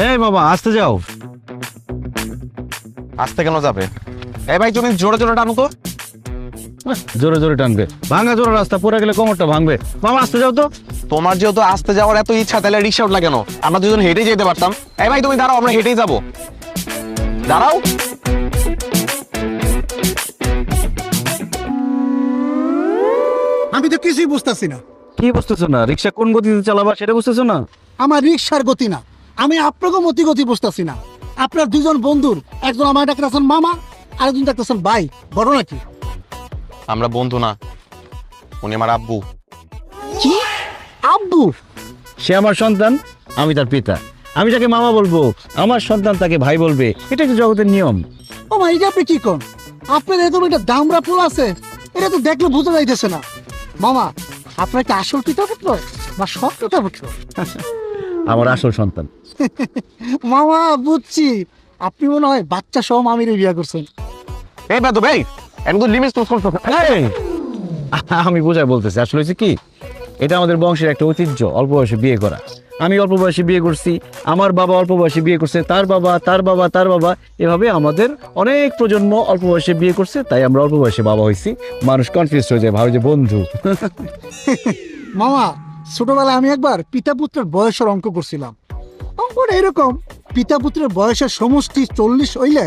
এই বাবা আসতে যাও। আসতে কেন যাবে? এই ভাই তুমি জোরে জোরে টানো তো। জোরে জোরে টানবে, ভাঙা জোরে রাস্তা, পড়ে গেলে কোমরটা ভাঙবে। বাবা আসতে যাও তো। তোমার যেহেতু আসতে যাওয়ার এত ইচ্ছা, তাহলে রিক্সা উঠলা কেন? আমরা দুজন হেঁটেই যেতে পারতাম। এই ভাই তুমি দাঁড়াও, আমরা হেঁটেই যাবো। দাঁড়াও। আমি তো কিছুই বুঝতেছি না। কি বুঝতেছো না? রিক্সা কোন গতিতে চালাবা সেটা বুঝতেছো না? আমার রিক্সার গতি না, আমি আপনাকে গতি বুঝতেছি না। আপনার দুজন বন্ধুর, একজন আমার ডাকতেছেন মামা, আরেকজন ডাকতেছেন ভাই, বড় নাকি? আমরা বন্ধু না, উনি আমার আব্বু। কি? আব্বু? সে আমার সন্তান, আমি তার পিতা। আমি তাকে মামা বলবো, আমার সন্তান তাকে ভাই বলবে। এটা একটা জগতের নিয়ম। ও মা, এটা আপনি কি কোন? আপনার এরকম একটা দামরা ফুল আছে, এটা তো দেখলে বোঝা যাইতেছে না। মামা, আপনার কি আসল পিতা পুত্র বা সৎ পিতা পুত্র? আমার আসল সন্তান। মামা বুঝছি, আপনি মনে হয় বাচ্চা সহ মামিরে বিয়ে করছেন। এই বেদ ভাই, একদম লিমিট ক্রস করছো। এই, আমি বোঝায় বলতেছি, আসলে হচ্ছে কি, এটা আমাদের বংশের একটা ঐতিহ্য, অল্প বয়সে বিয়ে করা। আমি অল্প বয়সে বিয়ে করছি, আমার বাবা অল্প বয়সে বিয়ে করছে, তার বাবা, তার বাবা, তার বাবা, এভাবে আমাদের অনেক প্রজন্ম অল্প বয়সে বিয়ে করছে, তাই আমরা অল্প বয়সে বাবা হয়েছি। মানুষ কনফিউজ হয়ে যায়, ভাবে যে বন্ধু। মামা, ছোটবেলায় আমি একবার পিতা পুত্রের বয়সের অঙ্ক করছিলাম। অঙ্কটা এরকম, পিতা পুত্রের বয়সের সমষ্টি 40 হইলে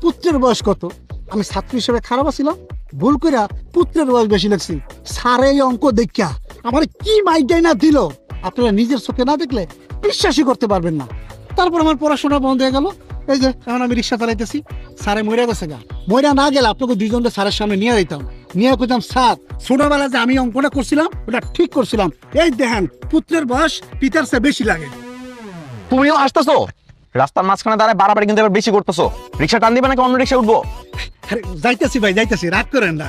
পুত্রের বয়স কত? আমি ছাত্র হিসেবে খারাপ ছিলাম, ভুল কইরা পুত্রের বয়স বেশি লাগছি। স্যার এই অঙ্ক দেখিয়া আমার কি মাইডাই না দিল, আপনারা নিজের চোখে না দেখলে বিশ্বাসই করতে পারবেন না। তারপর আমার পড়াশোনা বন্ধ হয়ে গেল। এই যে এখন আমি রিক্সা চালাইতেছি, স্যারে মরে গেছে গা। মরা না গেলে আপনাকে দুইজনকে স্যারের সামনে নিয়ে যেতাম, নিয়ে কইতাম, স্যার ছোটবেলা যে আমি অঙ্কটা করছিলাম ওটা ঠিক করছিলাম, এই দেখেন পুত্রের বয়স পিতার চেয়ে বেশি লাগে। তুমিও আসতেছো রাস্তার মাঝখানে দাঁড়ায়, বাড়াবাড়ি কিন্তু এবার বেশি করতেছো। রিক্সা টান দিবে নাকি অন্য রিক্সা উঠবো? আরে যাইতেছি ভাই, যাইতেছি, রাগ করেন না।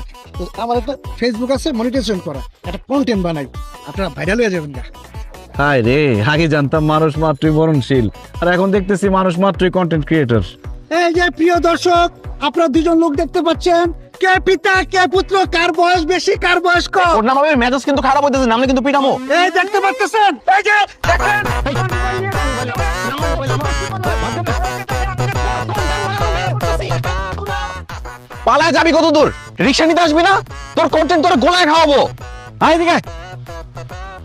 আমার একটা ফেসবুক আছে, মনিটাইজেশন করা, একটা কন্টেন্ট বানাই, আপনারা ভাইরাল হয়ে যাবেন না। হায় রে, আগে জানতাম মানুষ মাত্রই মরণশীল, আর এখন দেখতেছি মানুষ মাত্রই কন্টেন্ট ক্রিয়েটর। এই যে প্রিয় দর্শক, আপনারা দুজন লোক দেখতে পাচ্ছেন, কে পিতা কে পুত্র, কার বয়স বেশি কার বয়স কম। ওর নাম হবে মেজাজ কিন্তু খারাপ হইতেছে, নামলে কিন্তু পিটামো। এই দেখতে পাচ্ছেন, এই যে দেখেন। পালায় যাবি কত দূর? রিক্সা নিতে আসবি না? তোর কন্টেন্ট তোর গোলায় খাওয়াবো। আয় দিকে।